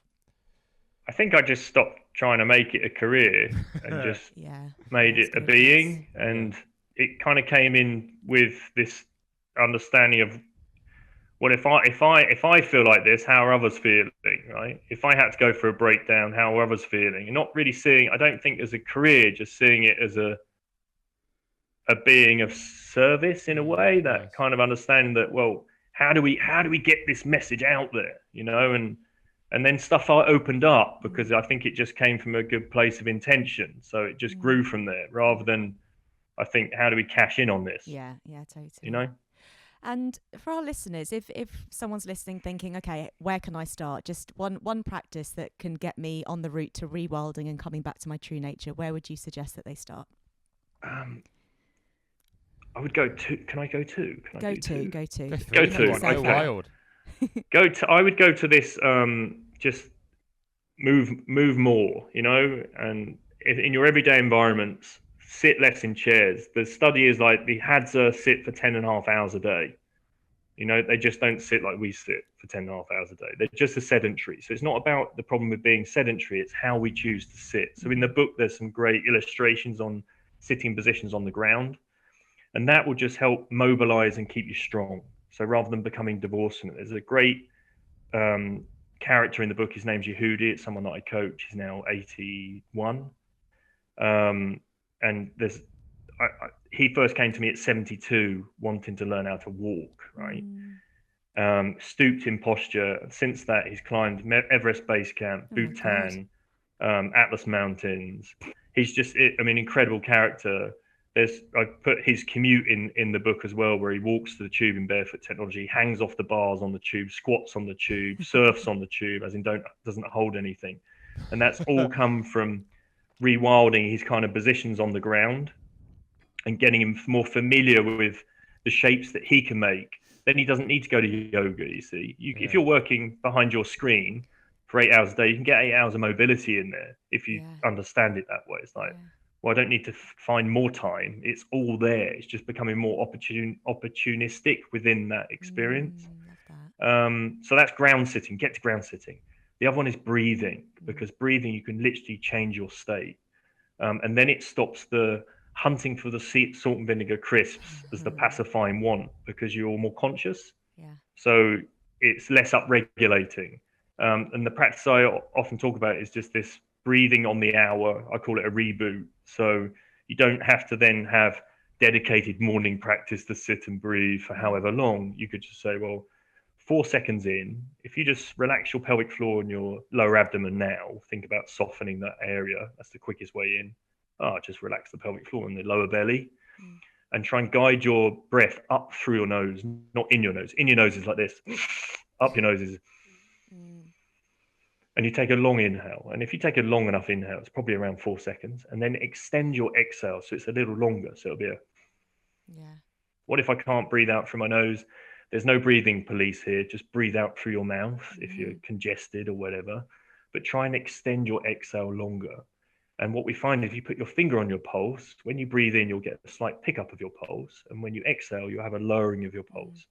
I think I just stopped trying to make it a career and just Yeah. made That's it a good advice. being, and it kind of came in with this understanding of, well, if I feel like this, how are others feeling, right? If I had to go for a breakdown, how are others feeling? And not really seeing, I don't think as a career, just seeing it as a being of service in a way, that Nice. kind of understanding that, well, how do we get this message out there, you know? And then stuff I opened up, because I think it just came from a good place of intention. So it just grew from there, rather than, I think, how do we cash in on this? Yeah, totally. You know? And for our listeners, if someone's listening thinking, okay, where can I start? Just one practice that can get me on the route to rewilding and coming back to my true nature, where would you suggest that they start? I would go to. Can I go to? Can I Go do to. Go Go to, Go okay. wild. Go to. I would go to this. Just move more. You know, and in your everyday environments, sit less in chairs. The study is like the Hadza sit for 10.5 hours a day. You know, they just don't sit like we sit for 10.5 hours a day. They're just a sedentary. So it's not about the problem with being sedentary. It's how we choose to sit. So in the book, there's some great illustrations on sitting positions on the ground. And that will just help mobilize and keep you strong. So rather than becoming divorced from it, there's a great character in the book. His name's Yehudi. It's someone that I coach. He's now 81. And he first came to me at 72, wanting to learn how to walk, right? Stooped in posture. Since that, he's climbed Everest Base Camp, Bhutan, Atlas Mountains. He's just, incredible character. I put his commute in the book as well, where he walks to the tube in barefoot technology, hangs off the bars on the tube, squats on the tube, surfs on the tube, as in doesn't hold anything. And that's all come from rewilding his kind of positions on the ground and getting him more familiar with the shapes that he can make. Then he doesn't need to go to yoga, you see. If you're working behind your screen for 8 hours a day, you can get 8 hours of mobility in there if you understand it that way. It's like, well, I don't need to find more time. It's all there. It's just becoming more opportunistic within that experience. So that's ground sitting. Get to ground sitting. The other one is breathing, because breathing, you can literally change your state. And then it stops the hunting for the salt and vinegar crisps as the pacifying want, because you're more conscious. So it's less upregulating. And the practice I often talk about is just this breathing on the hour. I call it a reboot. So you don't have to then have dedicated morning practice to sit and breathe for however long. You could just say, well, 4 seconds in, if you just relax your pelvic floor and your lower abdomen now, think about softening that area. That's the quickest way in. Just relax the pelvic floor and the lower belly, and try and guide your breath up through your nose, not in your nose. In your nose is like this. Up your nose is. And you take a long inhale. And if you take a long enough inhale, it's probably around 4 seconds. And then extend your exhale so it's a little longer. So it'll be what if I can't breathe out through my nose? There's no breathing police here. Just breathe out through your mouth if you're congested or whatever. But try and extend your exhale longer. And what we find is, if you put your finger on your pulse, when you breathe in, you'll get a slight pickup of your pulse. And when you exhale, you'll have a lowering of your pulse.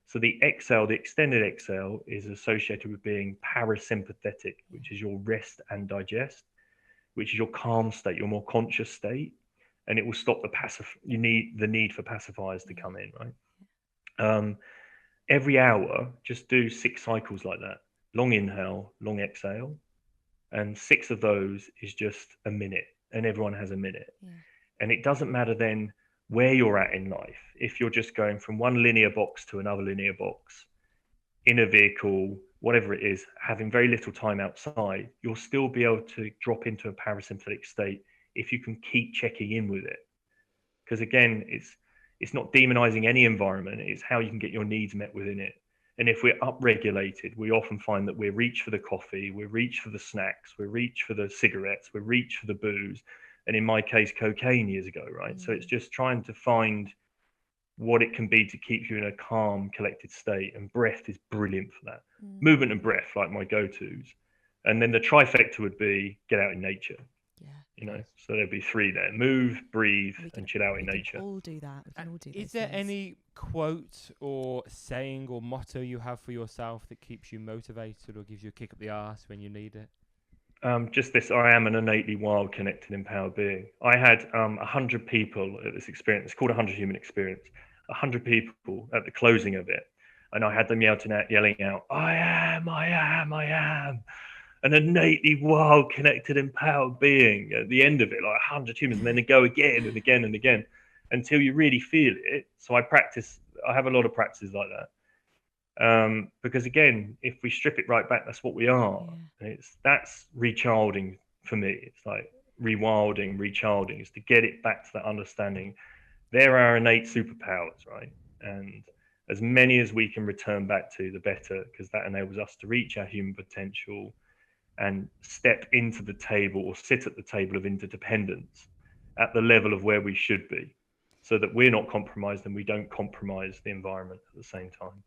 So the exhale, the extended exhale, is associated with being parasympathetic, which is your rest and digest, which is your calm state, your more conscious state. And it will stop the need for pacifiers to come in, right? Every hour, just do 6 cycles like that. Long inhale, long exhale. And 6 of those is just a minute, and everyone has a minute. And it doesn't matter then where you're at in life. If you're just going from one linear box to another linear box, in a vehicle, whatever it is, having very little time outside, you'll still be able to drop into a parasympathetic state if you can keep checking in with it. Because again, it's not demonizing any environment, it's how you can get your needs met within it. And if we're upregulated, we often find that we reach for the coffee, we reach for the snacks, we reach for the cigarettes, we reach for the booze. And in my case, cocaine years ago, right? So it's just trying to find what it can be to keep you in a calm, collected state. And breath is brilliant for that. Movement and breath, like my go-tos. And then the trifecta would be get out in nature. Yeah. You know, so there'd be 3 there: move, breathe, and chill out in We nature. can all do that. We can all do those Is there things. any quote or saying or motto you have for yourself that keeps you motivated or gives you a kick up the arse when you need it? Just this: I am an innately wild, connected, empowered being. I had 100 people at this experience. It's called 100 Human Experience. 100 people at the closing of it, and I had them yelling out, "I am, I am, I am." An innately wild, connected, empowered being at the end of it, like 100 humans, and then they go again and again and again until you really feel it. So I have a lot of practices like that. Because again, if we strip it right back, that's what we are. Yeah. And that's rechilding for me. It's like rewilding, rechilding is to get it back to that understanding. There are innate superpowers, right? And as many as we can return back to, the better, because that enables us to reach our human potential and step into the table or sit at the table of interdependence at the level of where we should be, so that we're not compromised and we don't compromise the environment at the same time.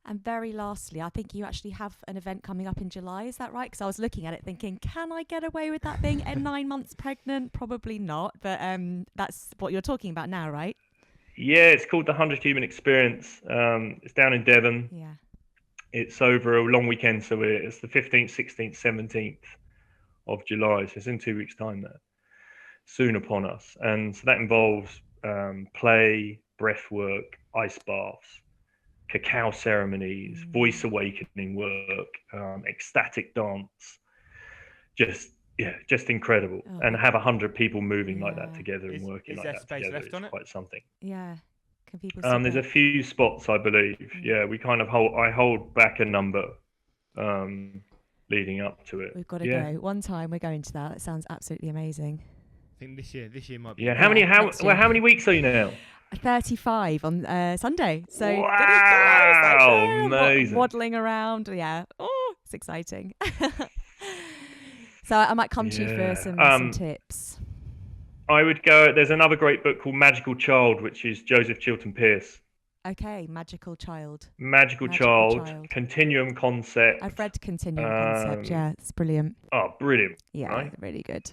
And very lastly, I think you actually have an event coming up in July. Is that right? Because I was looking at it thinking, can I get away with that being 9 months pregnant? Probably not. But that's what you're talking about now, right? Yeah, it's called the 100 Human Experience. It's down in Devon. Yeah. It's over a long weekend, so it's the 15th, 16th, 17th of July. So it's in 2 weeks' time there, soon upon us. And so that involves play, breath work, ice baths, cacao ceremonies, voice awakening work, ecstatic dance. Just incredible. And have 100 people moving like that together and working like that together. It's quite something. Yeah. Can people there's a few spots, I believe. Yeah, we kind of I hold back a number leading up to it. We've got to go. One time we're going to that. It sounds absolutely amazing. I think this year might be. Yeah, how many weeks are you now? 35 on Sunday. So wow, amazing. Waddling around. Yeah. Oh, it's exciting. So I might come to you for some tips. I would go. There's another great book called Magical Child, which is Joseph Chilton Pearce. Okay, Magical Child. Magical Child. Continuum concept. I've read Continuum concept. Yeah, it's brilliant. Oh, brilliant. Yeah, right? Really good.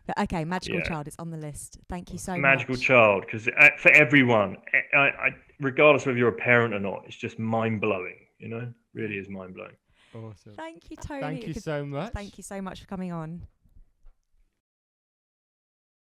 But okay, Magical Child is on the list. Thank you so much. Magical Child, because for everyone, regardless whether you're a parent or not, it's just mind blowing. You know, really is mind blowing. Awesome. Thank you, Tony. Thank you so much. Thank you so much for coming on.